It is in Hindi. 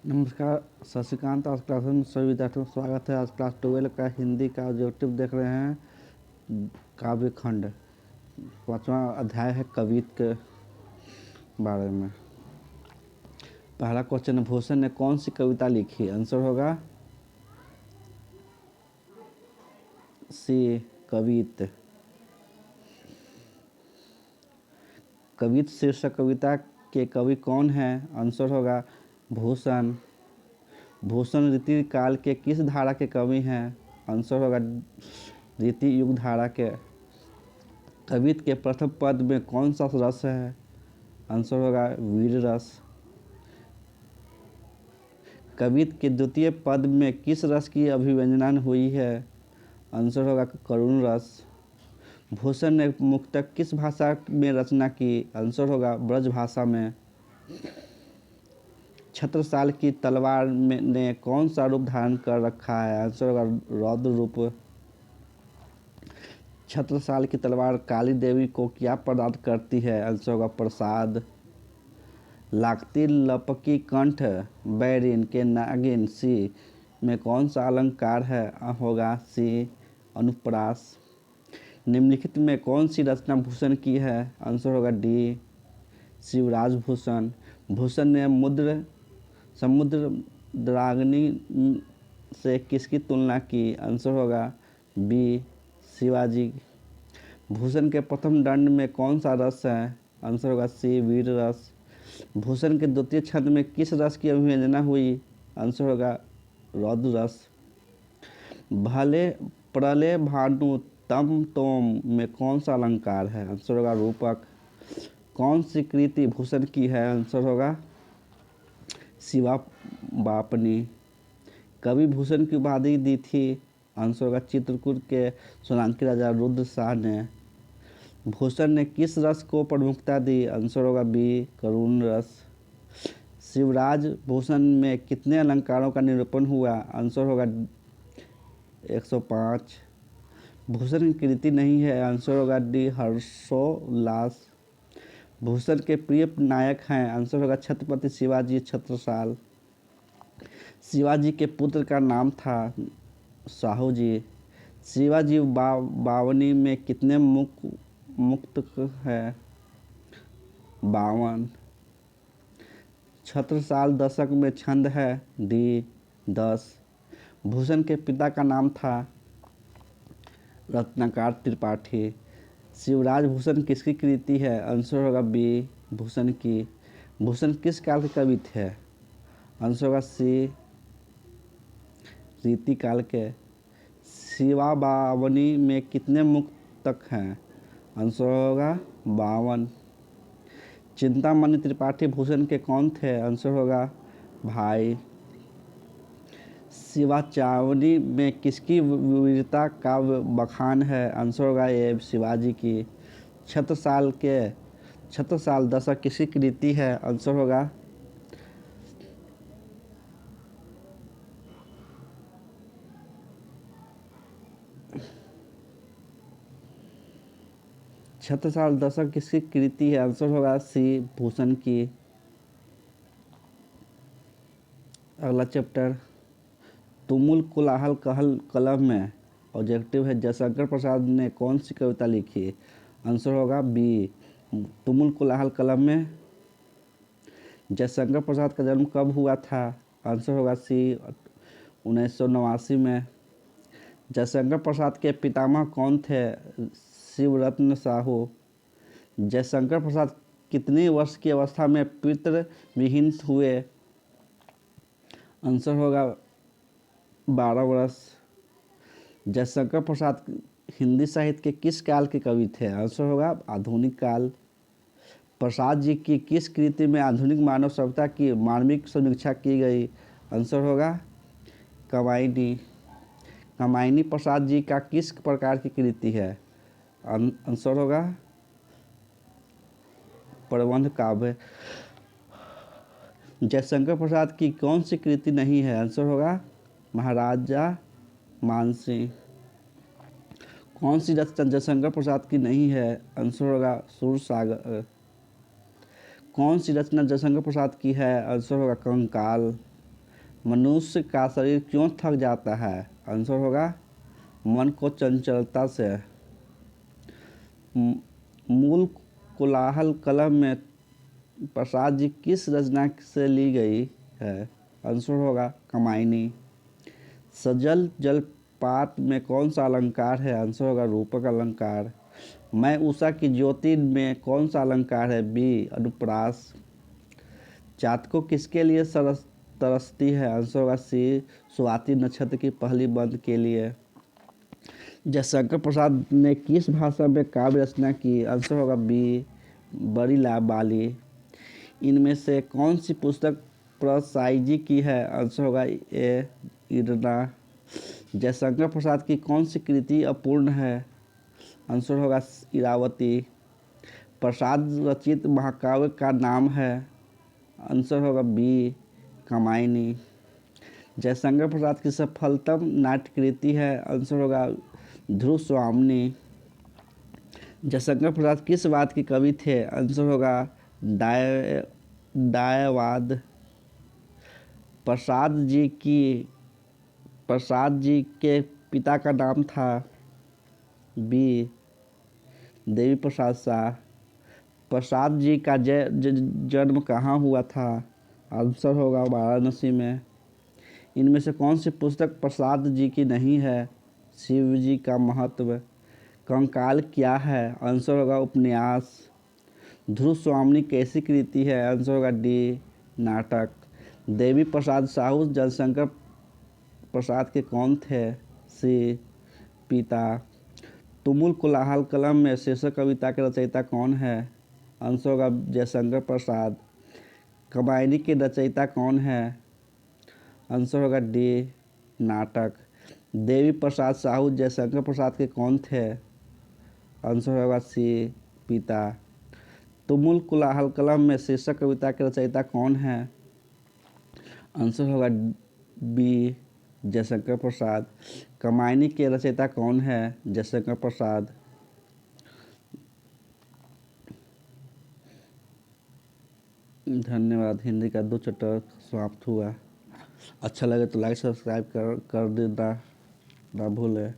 नमस्कार। शशिकांत आज क्लास में सभी विद्यार्थियों का स्वागत है। आज क्लास 12 का हिंदी का ऑब्जेक्टिव देख रहे हैं। काव्य खंड 5वां अध्याय है कवित के बारे में। पहला क्वेश्चन, भूषण ने कौन सी कविता लिखी? आंसर होगा सी, कवित। कवित शीर्षक कविता के कवि कौन है? आंसर होगा भूषण। भूषण रीति काल के किस धारा के कवि हैं? आंसर होगा रीति युग धारा के। कवित के प्रथम पद में कौन सा रस है? आंसर होगा वीर रस। कवित के द्वितीय पद में किस रस की अभिव्यंजना हुई है? आंसर होगा करुण रस। भूषण ने मुख्यतः किस भाषा में रचना की? आंसर होगा ब्रज भाषा में। छत्रसाल की तलवार ने कौन सा रूप धारण कर रखा है? आंसर होगा रौद्र रूप। छत्रसाल की तलवार काली देवी को क्या प्रदान करती है? आंसर होगा प्रसाद। लागती लपकी कंठ बैरिन के नागिन सी में कौन सा अलंकार है? होगा सी अनुप्रास। निम्नलिखित में कौन सी रचना भूषण की है? आंसर होगा डी शिवराज भूषण। भूषण ने समुद्ररागिनी से किसकी तुलना की? आंसर होगा बी शिवाजी। भूषण के प्रथम दंड में कौन सा रस है? आंसर होगा सी वीर रस। भूषण के द्वितीय छंद में किस रस की अभिव्यंजना हुई? आंसर होगा रौद्र रस। भले प्रलय भानु तम तोम में कौन सा अलंकार है? आंसर होगा रूपक। कौन सी कृति भूषण की है? आंसर होगा शिवा बापनी। कवि भूषण की उपाधि दी थी? आंसर होगा चित्रकूट के सोलंकी राजा रुद्र शाह ने। भूषण ने किस रस को प्रमुखता दी? आंसर होगा बी करुण रस। शिवराज भूषण में कितने अलंकारों का निरूपण हुआ? आंसर होगा 105। भूषण की कृति नहीं है? आंसर होगा डी हर्षोल्लास। भूषण के प्रिय नायक हैं? आंसर होगा छत्रपति शिवाजी छत्रसाल। शिवाजी के पुत्र का नाम था साहू जी। शिवाजी बावनी में कितने मुक्त है? 52। छत्रसाल दशक में छंद है? डी 10। भूषण के पिता का नाम था रत्नाकर त्रिपाठी। शिवराज भूषण किसकी कृति है? आंसर होगा बी भूषण की। भूषण किस काल के कवि थे? आंसर होगा सी रीति काल के। शिवा बावनी में कितने मुक्तक हैं? आंसर होगा 52। चिंतामणि त्रिपाठी भूषण के कौन थे? आंसर होगा भाई। शिवाचावनी में किसकी वीरता का बखान है? आंसर होगा ए शिवाजी की। छत्रसाल दशक किसकी कृति है? आंसर होगा छत्रसाल दशक किसकी कृति है? आंसर होगा सी भूषण की। अगला चैप्टर, तुमुल कोलाहल कहल कलम में ऑब्जेक्टिव है जयशंकर प्रसाद ने कौन सी कविता लिखी? आंसर होगा बी तुमुल कोलाहल कलम में। जयशंकर प्रसाद का जन्म कब हुआ था? आंसर होगा सी 1989 में। जयशंकर प्रसाद के पितामह कौन थे? शिवरत्न साहू। जयशंकर प्रसाद कितनी वर्ष की अवस्था में पितृ विहीन हुए? आंसर होगा 12 वर्ष। जयशंकर प्रसाद हिंदी साहित्य के किस काल के कवि थे? आंसर होगा आधुनिक काल। प्रसाद जी की किस कृति में आधुनिक मानव सभ्यता की मानविक समीक्षा की गई? आंसर होगा कामायनी। कामायनी प्रसाद जी का किस प्रकार की कृति है? आंसर होगा प्रबंध काव्य। जयशंकर प्रसाद की कौन सी कृति नहीं है? आंसर होगा महाराजा मानसिंह। कौन सी रचना जयशंकर प्रसाद की नहीं है? आंसर होगा सूरसागर। कौन सी रचना जयशंकर प्रसाद की है? आंसर होगा कंकाल। मनुष्य का शरीर क्यों थक जाता है? आंसर होगा मन को चंचलता से। मूल कोलाहल कलम में प्रसाद जी किस रचना से ली गई है? आंसर होगा कमायनी। सजल जलपात में कौन सा अलंकार है? आंसर होगा रूपक अलंकार। मैं उषा की ज्योति में कौन सा अलंकार है? बी अनुप्रास। चातको किसके लिए तरसती है? आंसर होगा सी स्वाति नक्षत्र की पहली बंद के लिए। जयशंकर प्रसाद ने किस भाषा में काव्य रचना की? आंसर होगा बी बरीला बाली। इनमें से कौन सी पुस्तक प्रसाईजी की है? आंसर होगा ए इरना। जयशंकर प्रसाद की कौन सी कृति अपूर्ण है? आंसर होगा इरावती। प्रसाद रचित महाकाव्य का नाम है? आंसर होगा बी कमायनी। जयशंकर प्रसाद की सफलतम नाट्यकृति है? आंसर होगा ध्रुव स्वामिनी। जयशंकर प्रसाद किस वाद के कवि थे? आंसर होगा डायवाद। प्रसाद जी के पिता का नाम था? बी देवी प्रसाद शाह। प्रसाद जी का जन्म कहाँ हुआ था? आंसर होगा वाराणसी में। इनमें से कौन सी पुस्तक प्रसाद जी की नहीं है? शिव जी का महत्व। कंकाल क्या है? आंसर होगा उपन्यास। ध्रुव स्वामिनी कैसी कृति है? आंसर होगा डी नाटक। देवी प्रसाद साहू जयशंकर प्रसाद के कौन थे? सी पिता। तुमुल कोलाहल कलम में शीर्षक कविता के रचयिता कौन है? आंसर होगा जयशंकर प्रसाद। कमायनी के रचयिता कौन है? आंसर होगा डी नाटक। देवी प्रसाद साहू जयशंकर प्रसाद के कौन थे? आंसर होगा सी पिता। तुमुल कोलाहल कलम में शीर्षक कविता के रचयिता कौन है? आंसर होगा बी जयशंकर प्रसाद। कमायनी के रचयिता कौन है? जयशंकर प्रसाद। धन्यवाद। हिंदी का 2 चैप्टर समाप्त हुआ। अच्छा लगे तो लाइक सब्सक्राइब कर देना ना भूलें।